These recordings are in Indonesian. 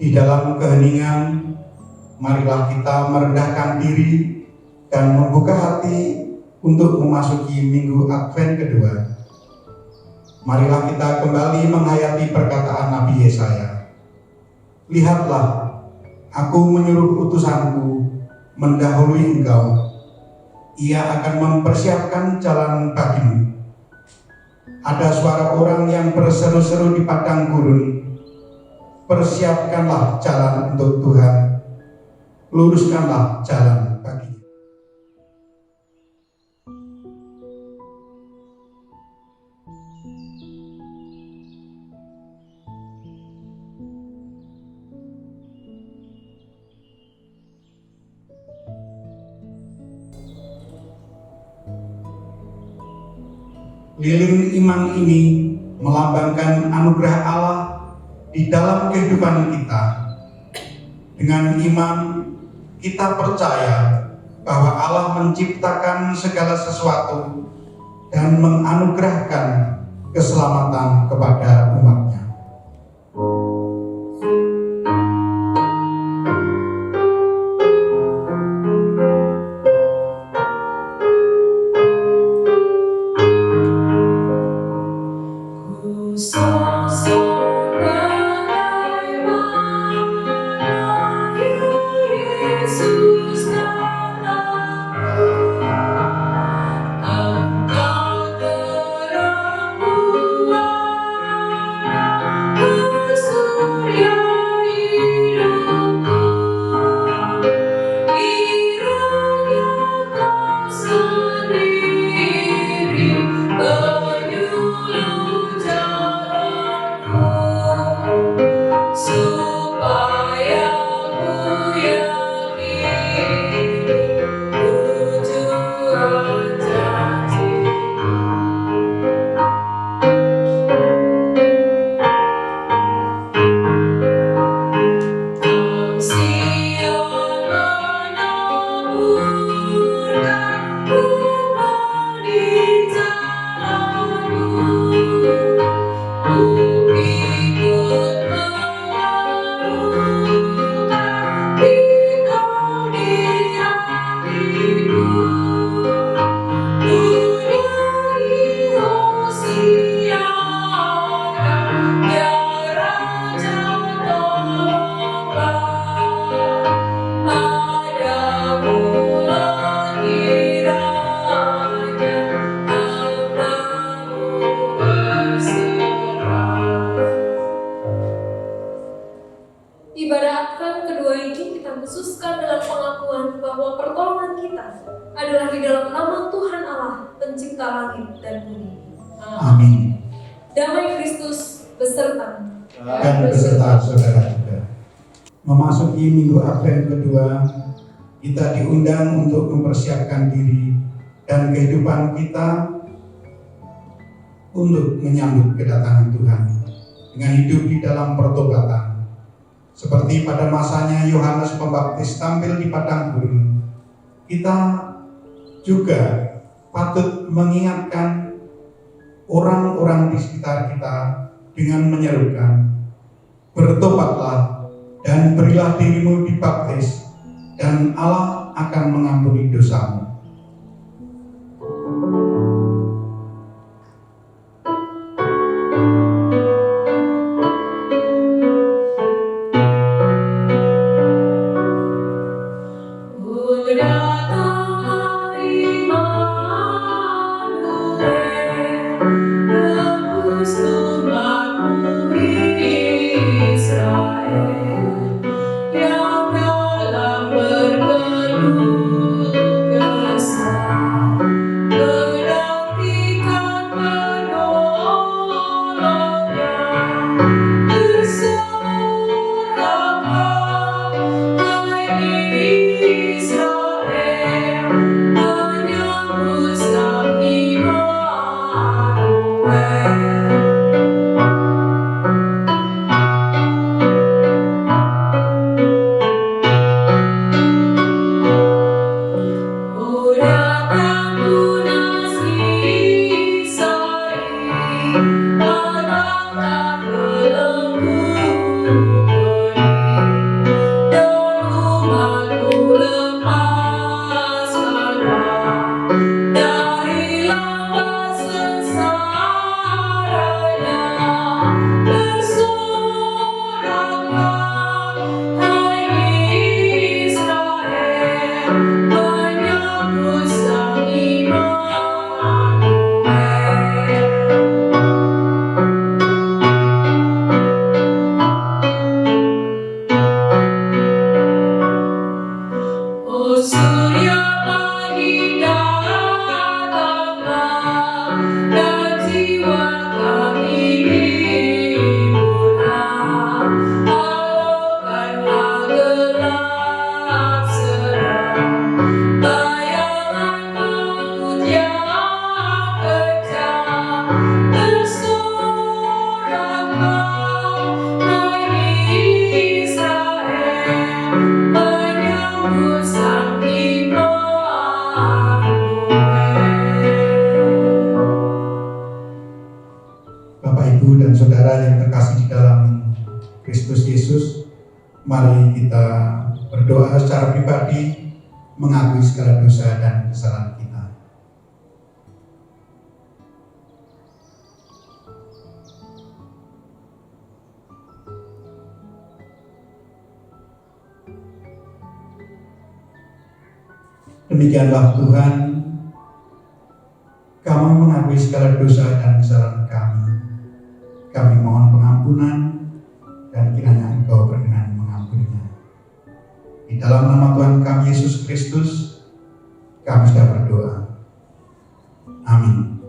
Di dalam keheningan, marilah kita merendahkan diri dan membuka hati untuk memasuki minggu Advent kedua. Marilah kita kembali menghayati perkataan Nabi Yesaya. Lihatlah, aku menyuruh utusanku mendahului engkau. Ia akan mempersiapkan jalan bagimu. Ada suara orang yang berseru-seru di padang gurun. Persiapkanlah jalan untuk Tuhan, luruskanlah jalan baginya. Lilin iman ini melambangkan anugerah Allah di dalam kehidupan kita. Dengan iman, kita percaya bahwa Allah menciptakan segala sesuatu dan menganugerahkan keselamatan kepada umatnya. Ibadah Advent kedua ini kita khususkan dalam pengakuan bahwa pertolongan kita adalah di dalam nama Tuhan Allah, pencipta langit dan bumi. Amin. Damai Kristus beserta Dan beserta saudara juga. Memasuki minggu Advent kedua, kita diundang untuk mempersiapkan diri dan kehidupan kita untuk menyambut kedatangan Tuhan dengan hidup di dalam pertobatan. Seperti pada masanya Yohanes Pembaptis tampil di padang gurun, kita juga patut mengingatkan orang-orang di sekitar kita dengan menyerukan, bertobatlah dan berilah dirimu dibaptis, dan Allah akan mengampuni dosamu. Immanuel, tebus umatmu ini. Ibu dan Saudara yang terkasih di dalam Kristus Yesus, mari kita berdoa secara pribadi, mengakui segala dosa dan kesalahan kita. Demikianlah Tuhan, kami mengakui segala dosa dan kesalahan kami. Kami mohon pengampunan dan kiranya Engkau berkenan mengampuninya. Di dalam nama Tuhan kami Yesus Kristus, kami sudah berdoa. Amin.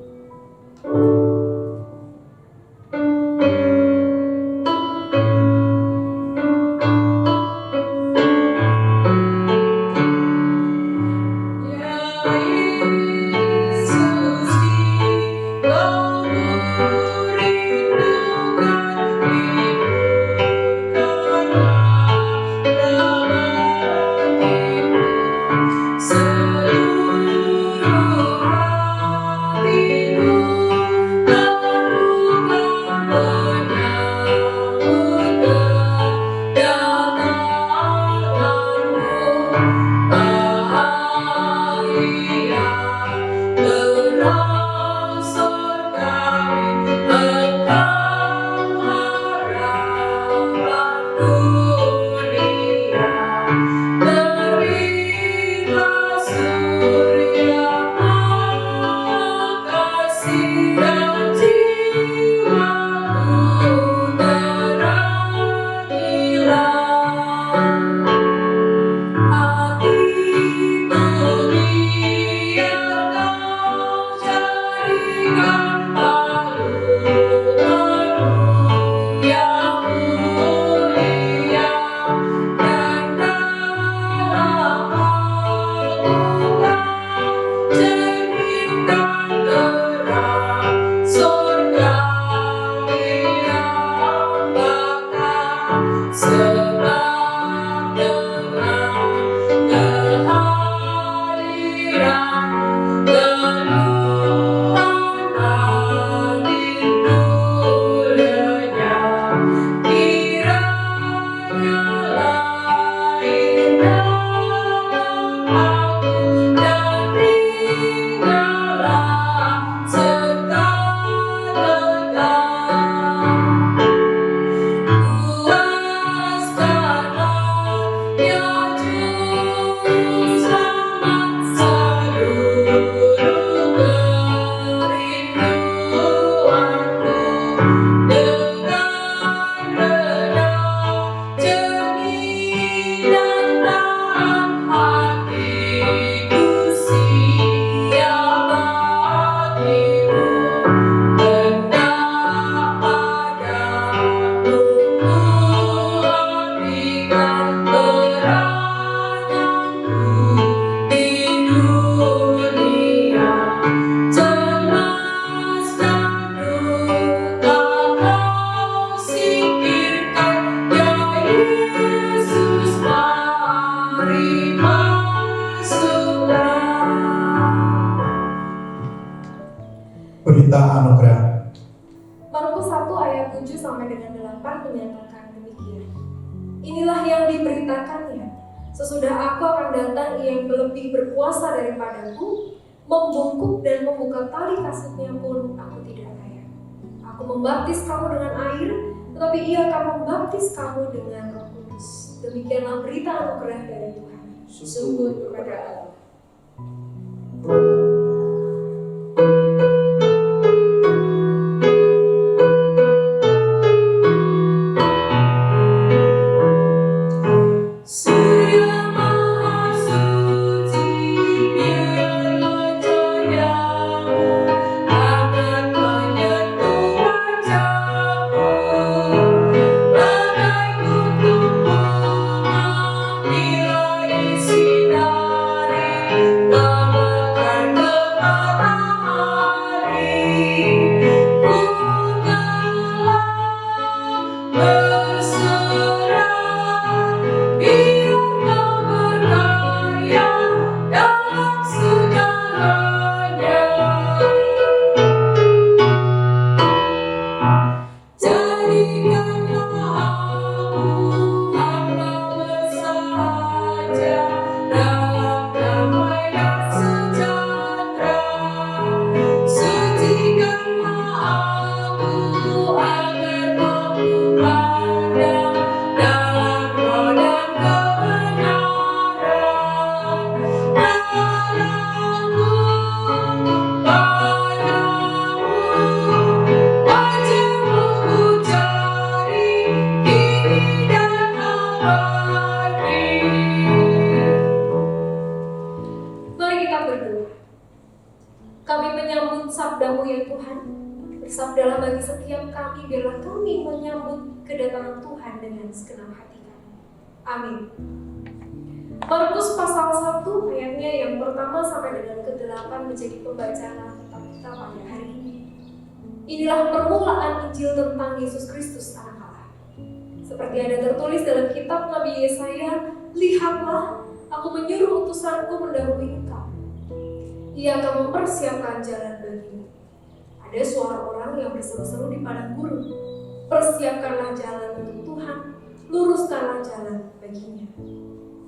Berita anugerah. Markus 1 ayat 7 sampai dengan 8 menyatakan demikian. Inilah yang diberitakannya. Sesudah aku akan datang, ia yang lebih berkuasa daripadaku, membungkuk dan membuka tali kasutnya pun aku tidak layak. Aku membaptis kamu dengan air, tetapi ia akan membaptis kamu dengan Roh Kudus. Demikianlah berita anugerah dari Tuhan. Syukur kepada Allah. Bila isi dari biarlah kami menyambut kedatangan Tuhan dengan segenap hati kami. Amin. Markus pasal 1 ayatnya yang pertama sampai dengan ke-8 menjadi pembacaan Alkitab kita pada hari ini. Inilah permulaan Injil tentang Yesus Kristus Anak Allah. Seperti ada tertulis dalam kitab Nabi Yesaya, "Lihatlah, aku menyuruh utusanku mendahului engkau. Ia akan mempersiapkan jalan bagimu." Ada suara orang yang berseru-seru di padang gurun, "Persiapkanlah jalan untuk Tuhan, luruskanlah jalan baginya."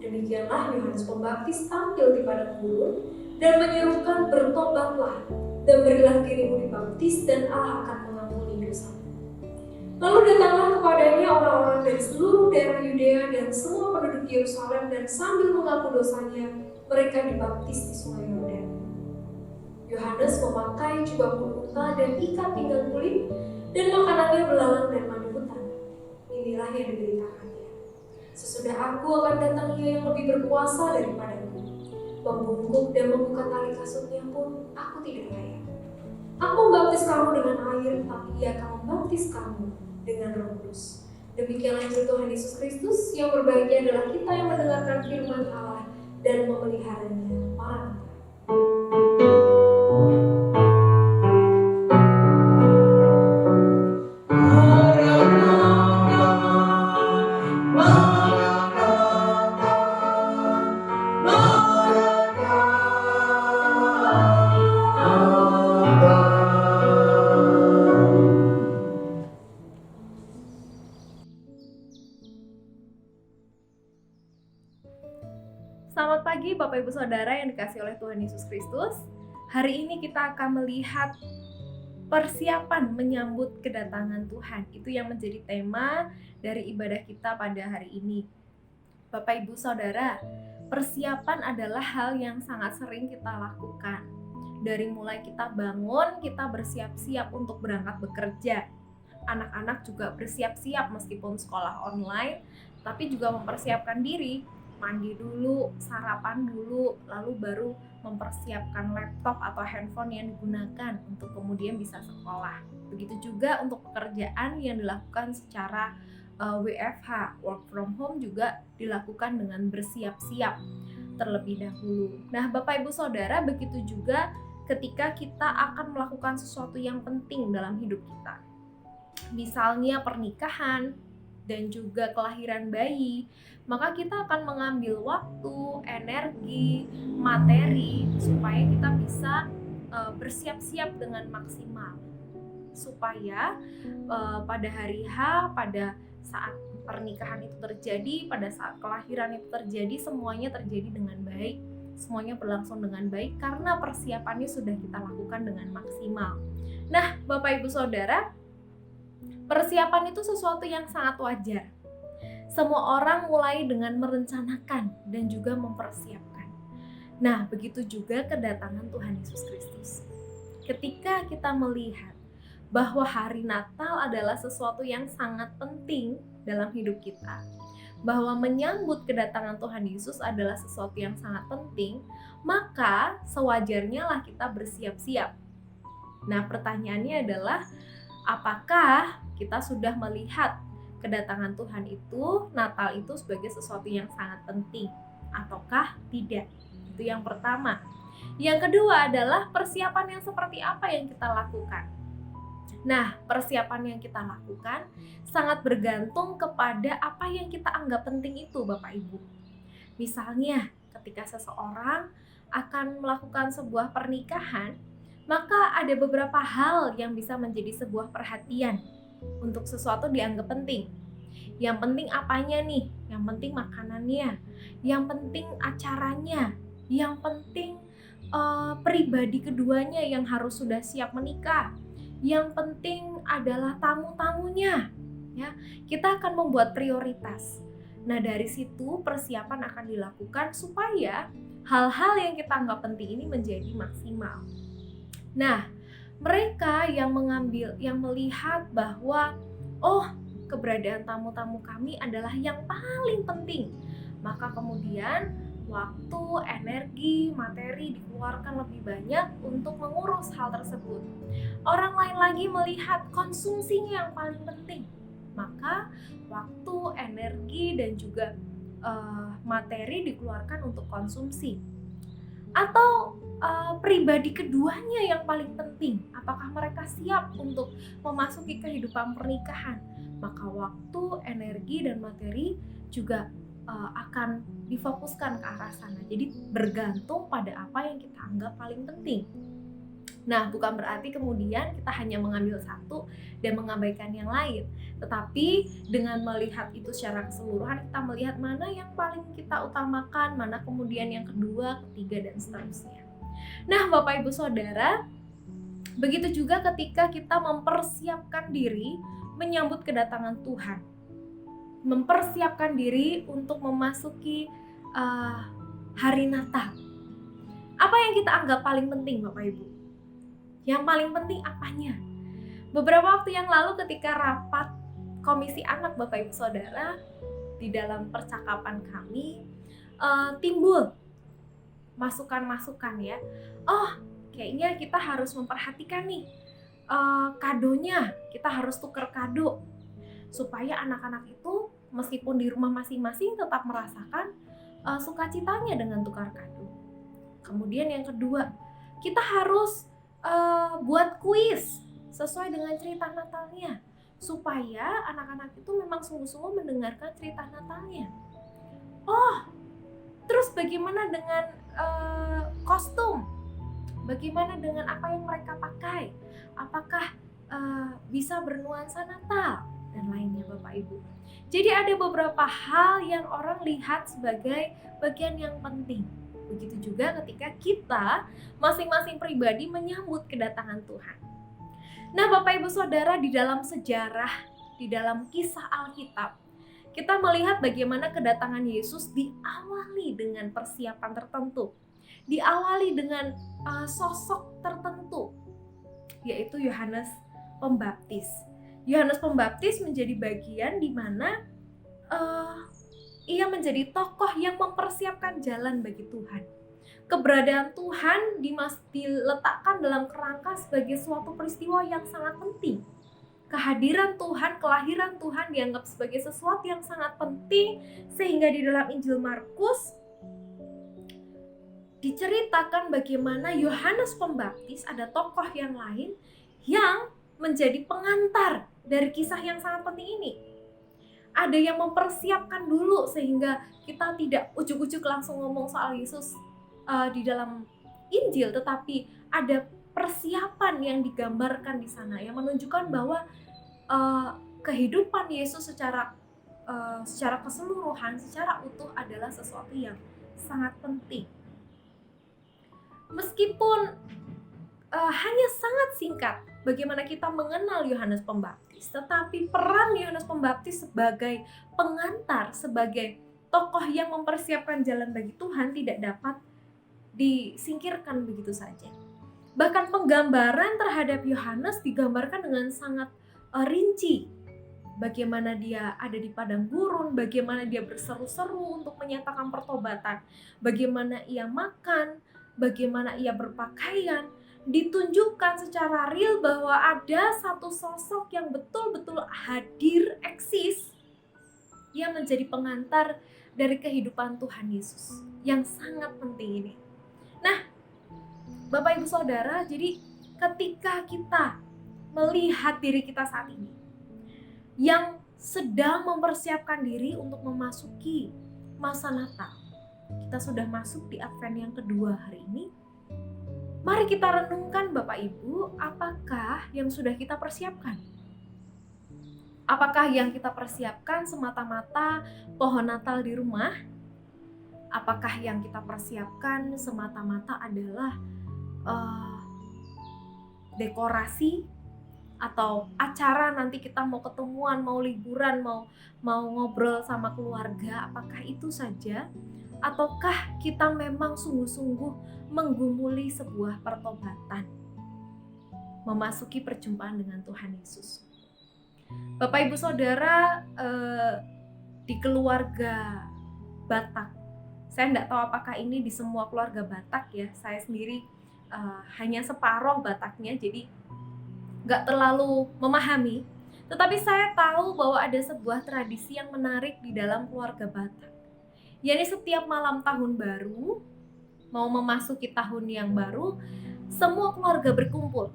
Demikianlah Yohanes Pembaptis tampil di padang gurun dan menyerukan, "Bertobatlah dan berilah dirimu dibaptis dan Allah akan mengampuni dosamu." Lalu datanglah kepadanya orang-orang dari seluruh daerah Yudea dan semua penduduk Yerusalem, dan sambil mengaku dosanya, mereka dibaptis di sungai Yordan. Yohanes memakai jubah unta dan ikat pinggang kulit, dan makanannya belalang dan madu hutan. Inilah yang diberitakannya. "Sesudah aku akan datang Ia yang lebih berkuasa daripadaku. Membungkuk dan membuka tali kasutnya pun aku tidak layak. Aku membaptis kamu dengan air, tapi Ia akan membaptis kamu dengan Roh Kudus." Demikianlah Injil Tuhan Yesus Kristus. Yang berbahagia adalah kita yang mendengarkan firman Allah dan memeliharanya. Maranatha. Selamat pagi Bapak Ibu Saudara yang dikasihi oleh Tuhan Yesus Kristus. Hari ini kita akan melihat persiapan menyambut kedatangan Tuhan. Itu yang menjadi tema dari ibadah kita pada hari ini. Bapak Ibu Saudara, persiapan adalah hal yang sangat sering kita lakukan. Dari mulai kita bangun, kita bersiap-siap untuk berangkat bekerja. Anak-anak juga bersiap-siap meskipun sekolah online, tapi juga mempersiapkan diri. Mandi dulu, sarapan dulu, lalu baru mempersiapkan laptop atau handphone yang digunakan untuk kemudian bisa sekolah. Begitu juga untuk pekerjaan yang dilakukan secara WFH, work from home, juga dilakukan dengan bersiap-siap terlebih dahulu. Nah, Bapak Ibu Saudara, begitu juga ketika kita akan melakukan sesuatu yang penting dalam hidup kita. Misalnya pernikahan dan juga kelahiran bayi, maka kita akan mengambil waktu, energi, materi supaya kita bisa bersiap-siap dengan maksimal, supaya pada hari H, pada saat pernikahan itu terjadi, pada saat kelahiran itu terjadi, semuanya terjadi dengan baik, semuanya berlangsung dengan baik karena persiapannya sudah kita lakukan dengan maksimal. Nah, Bapak Ibu Saudara, persiapan itu sesuatu yang sangat wajar. Semua orang mulai dengan merencanakan dan juga mempersiapkan. Nah, begitu juga kedatangan Tuhan Yesus Kristus. Ketika kita melihat bahwa hari Natal adalah sesuatu yang sangat penting dalam hidup kita, bahwa menyambut kedatangan Tuhan Yesus adalah sesuatu yang sangat penting, maka sewajarnya lah kita bersiap-siap. Nah, pertanyaannya adalah, apakah kita sudah melihat kedatangan Tuhan itu, Natal itu sebagai sesuatu yang sangat penting, ataukah tidak? Itu yang pertama. Yang kedua adalah persiapan yang seperti apa yang kita lakukan. Nah, persiapan yang kita lakukan sangat bergantung kepada apa yang kita anggap penting itu, Bapak Ibu. Misalnya, ketika seseorang akan melakukan sebuah pernikahan, maka ada beberapa hal yang bisa menjadi sebuah perhatian untuk sesuatu dianggap penting. Yang penting apanya nih? Yang penting makanannya, yang penting acaranya, yang penting pribadi keduanya yang harus sudah siap menikah. Yang penting adalah tamu-tamunya. Ya, kita akan membuat prioritas. Nah, dari situ persiapan akan dilakukan supaya hal-hal yang kita anggap penting ini menjadi maksimal. Nah, mereka yang melihat bahwa keberadaan tamu-tamu kami adalah yang paling penting, maka kemudian waktu, energi, materi dikeluarkan lebih banyak untuk mengurus hal tersebut. Orang lain lagi melihat konsumsinya yang paling penting. Maka waktu, energi, dan juga materi dikeluarkan untuk konsumsi. Atau pribadi keduanya yang paling penting, apakah mereka siap untuk memasuki kehidupan pernikahan? Maka waktu, energi, dan materi juga akan difokuskan ke arah sana. Jadi bergantung pada apa yang kita anggap paling penting. Nah, bukan berarti kemudian kita hanya mengambil satu dan mengabaikan yang lain. Tetapi dengan melihat itu secara keseluruhan, kita melihat mana yang paling kita utamakan, mana kemudian yang kedua, ketiga, dan seterusnya. Nah, Bapak Ibu Saudara, begitu juga ketika kita mempersiapkan diri menyambut kedatangan Tuhan. Mempersiapkan diri untuk memasuki hari Natal. Apa yang kita anggap paling penting, Bapak Ibu? Yang paling penting apanya? Beberapa waktu yang lalu ketika rapat Komisi Anak Bapak Ibu Saudara, di dalam percakapan kami timbul masukan-masukan ya. Oh, kayaknya kita harus memperhatikan nih kadonya, kita harus tukar kado supaya anak-anak itu meskipun di rumah masing-masing tetap merasakan sukacitanya dengan tukar kado. Kemudian yang kedua, kita harus buat kuis sesuai dengan cerita Natalnya supaya anak-anak itu memang sungguh-sungguh mendengarkan cerita Natalnya. Oh, terus bagaimana dengan kostum? Bagaimana dengan apa yang mereka pakai? Apakah bisa bernuansa Natal dan lainnya, Bapak Ibu? Jadi ada beberapa hal yang orang lihat sebagai bagian yang penting. Begitu juga ketika kita masing-masing pribadi menyambut kedatangan Tuhan. Nah, Bapak Ibu Saudara, di dalam sejarah, di dalam kisah Alkitab, kita melihat bagaimana kedatangan Yesus diawali dengan persiapan tertentu. Diawali dengan sosok tertentu, yaitu Yohanes Pembaptis. Yohanes Pembaptis menjadi bagian di mana ia menjadi tokoh yang mempersiapkan jalan bagi Tuhan. Keberadaan Tuhan diletakkan dalam kerangka sebagai suatu peristiwa yang sangat penting. Kehadiran Tuhan, kelahiran Tuhan dianggap sebagai sesuatu yang sangat penting, sehingga di dalam Injil Markus diceritakan bagaimana Yohanes Pembaptis, ada tokoh yang lain yang menjadi pengantar dari kisah yang sangat penting ini. Ada yang mempersiapkan dulu sehingga kita tidak ujuk-ujuk langsung ngomong soal Yesus di dalam Injil, tetapi ada persiapan yang digambarkan di sana yang menunjukkan bahwa kehidupan Yesus secara keseluruhan, secara utuh adalah sesuatu yang sangat penting. Meskipun hanya sangat singkat bagaimana kita mengenal Yohanes Pembaptis, tetapi peran Yohanes Pembaptis sebagai pengantar, sebagai tokoh yang mempersiapkan jalan bagi Tuhan tidak dapat disingkirkan begitu saja. Bahkan penggambaran terhadap Yohanes digambarkan dengan sangat rinci. Bagaimana dia ada di padang gurun, bagaimana dia berseru-seru untuk menyatakan pertobatan, bagaimana ia makan, bagaimana ia berpakaian. Ditunjukkan secara real bahwa ada satu sosok yang betul-betul hadir, eksis, yang menjadi pengantar dari kehidupan Tuhan Yesus yang sangat penting ini. Nah, Bapak Ibu Saudara, jadi ketika kita melihat diri kita saat ini yang sedang mempersiapkan diri untuk memasuki masa Natal, kita sudah masuk di Advent yang kedua hari ini. Mari kita renungkan Bapak Ibu, apakah yang sudah kita persiapkan? Apakah yang kita persiapkan semata-mata pohon Natal di rumah? Apakah yang kita persiapkan semata-mata adalah dekorasi atau acara nanti kita mau ketemuan, mau liburan, mau ngobrol sama keluarga? Apakah itu saja? Ataukah kita memang sungguh-sungguh menggumuli sebuah pertobatan, memasuki perjumpaan dengan Tuhan Yesus? Bapak Ibu Saudara, di keluarga Batak Saya tidak tahu apakah ini di semua keluarga Batak ya. Saya sendiri hanya separuh Bataknya, jadi nggak terlalu memahami. Tetapi saya tahu bahwa ada sebuah tradisi yang menarik di dalam keluarga Batak. Yakni setiap malam tahun baru, mau memasuki tahun yang baru, semua keluarga berkumpul.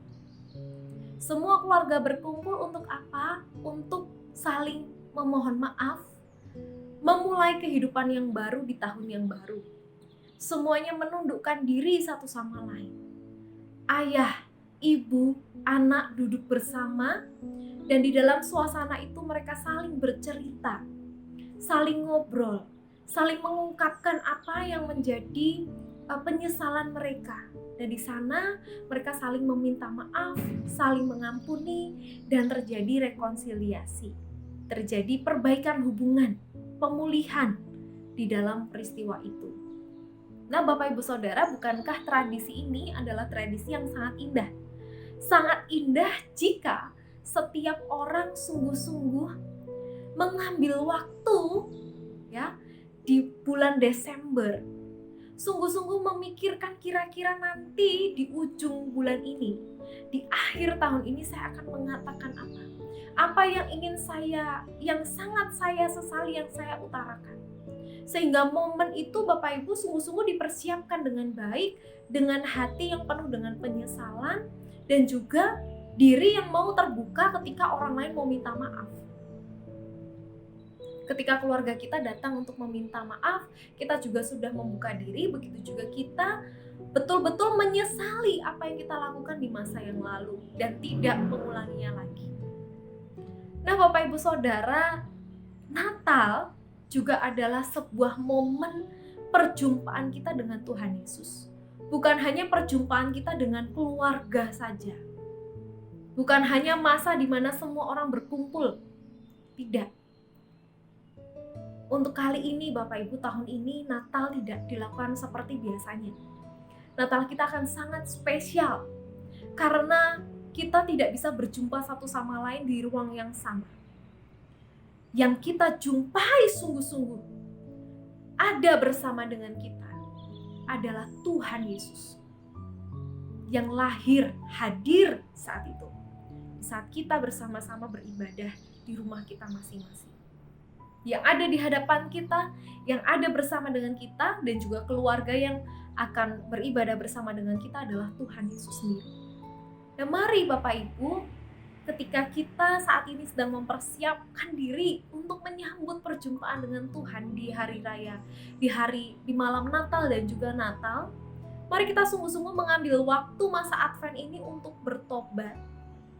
Semua keluarga berkumpul untuk apa? Untuk saling memohon maaf, memulai kehidupan yang baru di tahun yang baru. Semuanya menundukkan diri satu sama lain. Ayah, ibu, anak duduk bersama, dan di dalam suasana itu mereka saling bercerita, saling ngobrol, saling mengungkapkan apa yang menjadi penyesalan mereka. Dan di sana mereka saling meminta maaf, saling mengampuni, dan terjadi rekonsiliasi. Terjadi perbaikan hubungan, pemulihan di dalam peristiwa itu. Nah, Bapak Ibu Saudara, bukankah tradisi ini adalah tradisi yang sangat indah? Sangat indah jika setiap orang sungguh-sungguh mengambil waktu ya di bulan Desember, sungguh-sungguh memikirkan kira-kira nanti di ujung bulan ini, di akhir tahun ini saya akan mengatakan apa? Apa yang ingin saya, yang sangat saya sesali, yang saya utarakan. Sehingga momen itu Bapak Ibu sungguh-sungguh dipersiapkan dengan baik, dengan hati yang penuh dengan penyesalan, dan juga diri yang mau terbuka ketika orang lain mau minta maaf. Ketika keluarga kita datang untuk meminta maaf, kita juga sudah membuka diri, begitu juga kita betul-betul menyesali apa yang kita lakukan di masa yang lalu dan tidak mengulanginya lagi. Nah, Bapak Ibu Saudara, Natal juga adalah sebuah momen perjumpaan kita dengan Tuhan Yesus. Bukan hanya perjumpaan kita dengan keluarga saja. Bukan hanya masa di mana semua orang berkumpul. Tidak. Untuk kali ini Bapak Ibu, tahun ini Natal tidak dilakukan seperti biasanya. Natal kita akan sangat spesial karena kita tidak bisa berjumpa satu sama lain di ruang yang sama. Yang kita jumpai sungguh-sungguh ada bersama dengan kita adalah Tuhan Yesus yang lahir, hadir saat itu. Saat kita bersama-sama beribadah di rumah kita masing-masing. Yang ada di hadapan kita, yang ada bersama dengan kita, dan juga keluarga yang akan beribadah bersama dengan kita adalah Tuhan Yesus sendiri. Nah, mari Bapak Ibu, ketika kita saat ini sedang mempersiapkan diri untuk menyambut perjumpaan dengan Tuhan di hari raya, di malam Natal dan juga Natal, mari kita sungguh-sungguh mengambil waktu masa Advent ini untuk bertobat,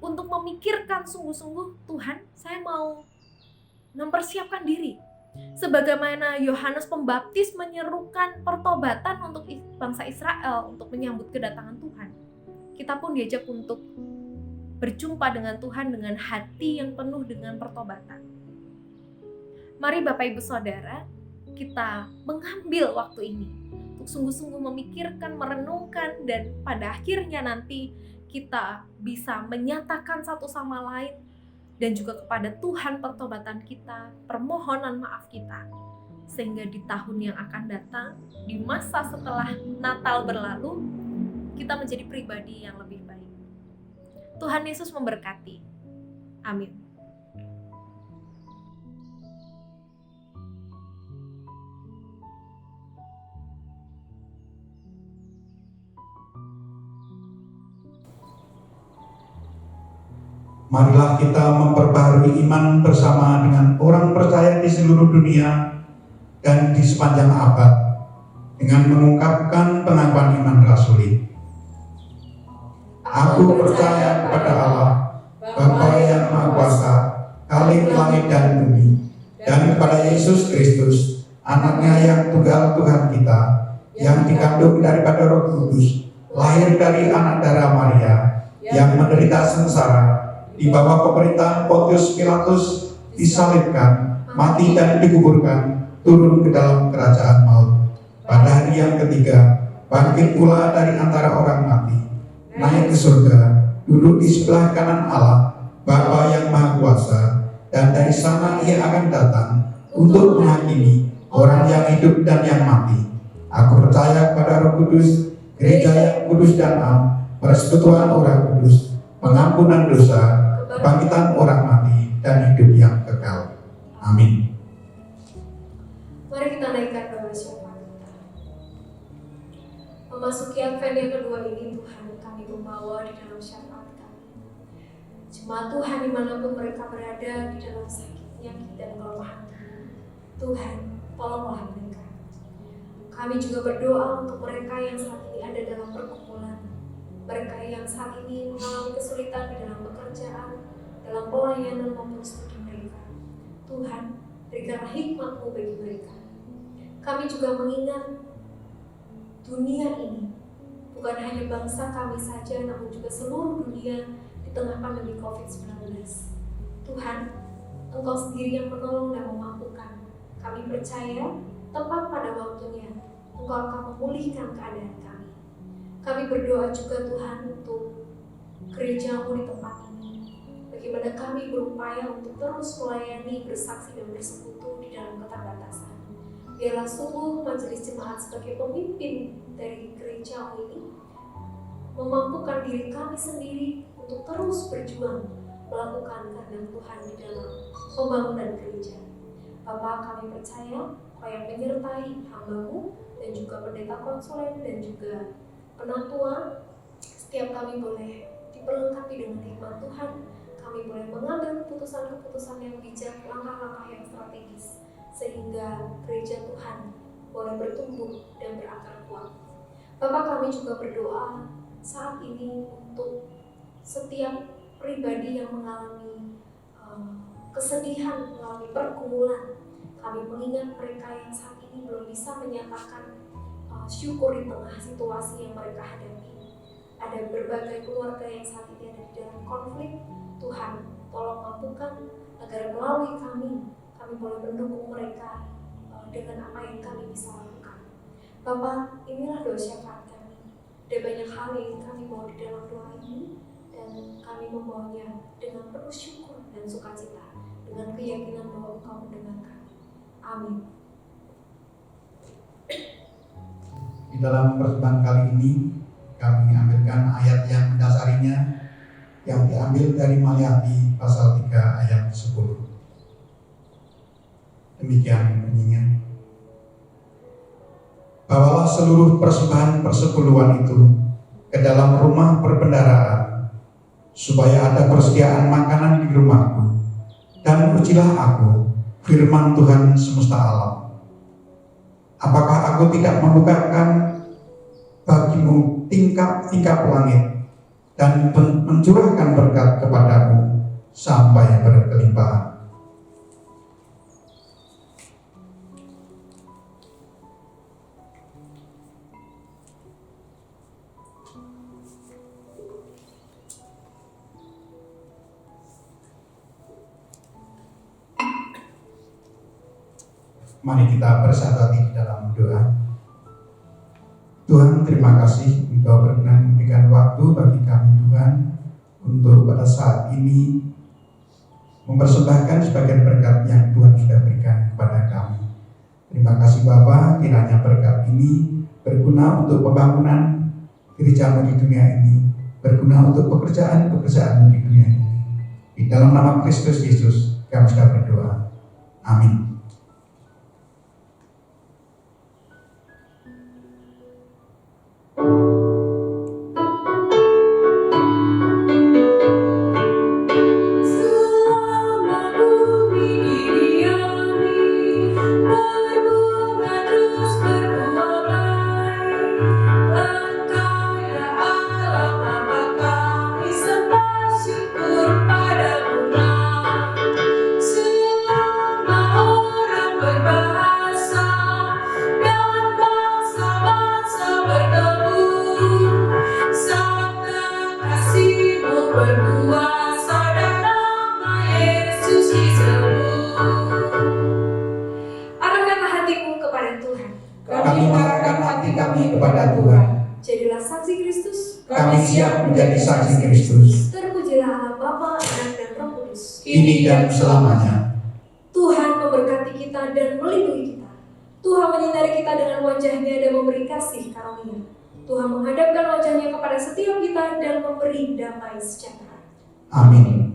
untuk memikirkan sungguh-sungguh, Tuhan, saya mau mempersiapkan diri. Sebagaimana Yohanes Pembaptis menyerukan pertobatan untuk bangsa Israel untuk menyambut kedatangan Tuhan. Kita pun diajak untuk berjumpa dengan Tuhan dengan hati yang penuh dengan pertobatan. Mari Bapak Ibu Saudara, kita mengambil waktu ini untuk sungguh-sungguh memikirkan, merenungkan, dan pada akhirnya nanti kita bisa menyatakan satu sama lain dan juga kepada Tuhan pertobatan kita, permohonan maaf kita. Sehingga di tahun yang akan datang, di masa setelah Natal berlalu, kita menjadi pribadi yang lebih baik. Tuhan Yesus memberkati. Amin. Marilah kita memperbaharui iman bersama dengan orang percaya di seluruh dunia dan di sepanjang abad dengan mengungkapkan pengakuan iman rasuli. Aku percaya kepada Allah, Bapa yang Maha Kuasa, Khalik langit dan bumi, dan kepada Yesus Kristus, Anaknya yang tunggal Tuhan kita, yang dikandung daripada Roh Kudus, lahir dari anak darah Maria, yang menderita sengsara, di bawah pemerintahan Pontius Pilatus, disalibkan, mati dan dikuburkan, turun ke dalam kerajaan maut. Pada hari yang ketiga, bangkit pula dari antara orang mati, naik ke surga, duduk di sebelah kanan Allah, Bapa yang Maha Kuasa, dan dari sana Ia akan datang untuk menghakimi orang yang hidup dan yang mati. Aku percaya kepada Roh Kudus, gereja yang kudus dan am, persekutuan orang kudus, pengampunan dosa, kebangkitan orang mati, dan hidup yang kekal. Amin. Mari kita naikkan doa syafaat kita. Memasuki Advent yang kedua ini, Tuhan, kami membawa di dalam syafaat kami jemaat Tuhan dimanapun mereka berada, di dalam sakit, penyakit, dan kelemahan. Tuhan, tolonglah mereka. Kami juga berdoa untuk mereka yang saat ini ada dalam pergumulan, mereka yang saat ini mengalami kesulitan di dalam pekerjaan, dalam pelayanan maupun studi mereka. Tuhan, berikanlah hikmat-Mu bagi mereka. Kami juga mengingat dunia ini bukan hanya bangsa kami saja, namun juga seluruh dunia di tengah pandemi COVID-19. Tuhan, Engkau sendiri yang menolong dan memampukan. Kami percaya tepat pada waktunya Engkau akan memulihkan keadaan kami. Kami berdoa juga Tuhan untuk gereja-Mu di tempat ini. Bagaimana kami berupaya untuk terus melayani, bersaksi, dan bersekutu di dalam keterbatasan. Biarlah sungguh majelis jemaat sebagai pemimpin dari gereja ini memampukan diri kami sendiri untuk terus berjuang melakukan kehendak Tuhan di dalam pembangunan gereja. Bapa, kami percaya Kau yang menyertai hamba-Mu dan juga pendeta konsulen dan juga penatua. Setiap kami boleh diperlengkapi dengan hikmat Tuhan. Kami boleh mengambil keputusan-keputusan yang bijak, langkah-langkah yang strategis, sehingga gereja Tuhan boleh bertumbuh dan berakar kuat. Bapak, kami juga berdoa saat ini untuk setiap pribadi yang mengalami kesedihan, mengalami pergumulan. Kami mengingat mereka yang saat ini belum bisa menyatakan syukur di tengah situasi yang mereka hadapi. Ada berbagai keluarga yang saat ini ada di dalam konflik. Tuhan, tolong mampukan agar melalui kami boleh mendukung mereka dengan apa yang kami bisa lakukan. Bapak, inilah doa syafaat kami. Ada banyak hal yang kami bawa di dalam doa ini, dan kami membawanya dengan penuh syukur dan sukacita, dengan keyakinan bahwa Engkau mendengar kami. Amin. Di dalam persembahan kali ini, kami ambilkan ayat yang mendasarinya, yang diambil dari Maliaki pasal 3 ayat 10. Demikian bunyinya. Bawalah seluruh persembahan persepuluhan itu ke dalam rumah perbendaharaan, supaya ada persediaan makanan di rumahku, dan ujilah aku, firman Tuhan semesta alam. Apakah aku tidak membukakan bagimu tingkap-tingkap langit dan mencurahkan berkat kepadamu sampai berkelimpahan? Mari kita bersatu hati di dalam doa. Tuhan, terima kasih Engkau berkenan memberikan waktu bagi kami Tuhan untuk pada saat ini mempersembahkan sebagian berkat yang Tuhan sudah berikan kepada kami. Terima kasih Bapa, kiranya berkat ini berguna untuk pembangunan gereja-Mu di dunia ini, berguna untuk pekerjaan-pekerjaan-Mu di dunia ini. Di dalam nama Kristus Yesus kami sudah berdoa. Amin. Kepada Tuhan. Jadilah saksi Kristus. Kami siap menjadi saksi Kristus. Terpujilah Allah Bapa, Anak, dan Roh Kudus. Kini dan selamanya. Tuhan memberkati kita dan melindungi kita. Tuhan menyinari kita dengan wajah-Nya dan memberi kasih karunia. Tuhan menghadapkan wajah-Nya kepada setiap kita dan memberi damai sejahtera. Amin.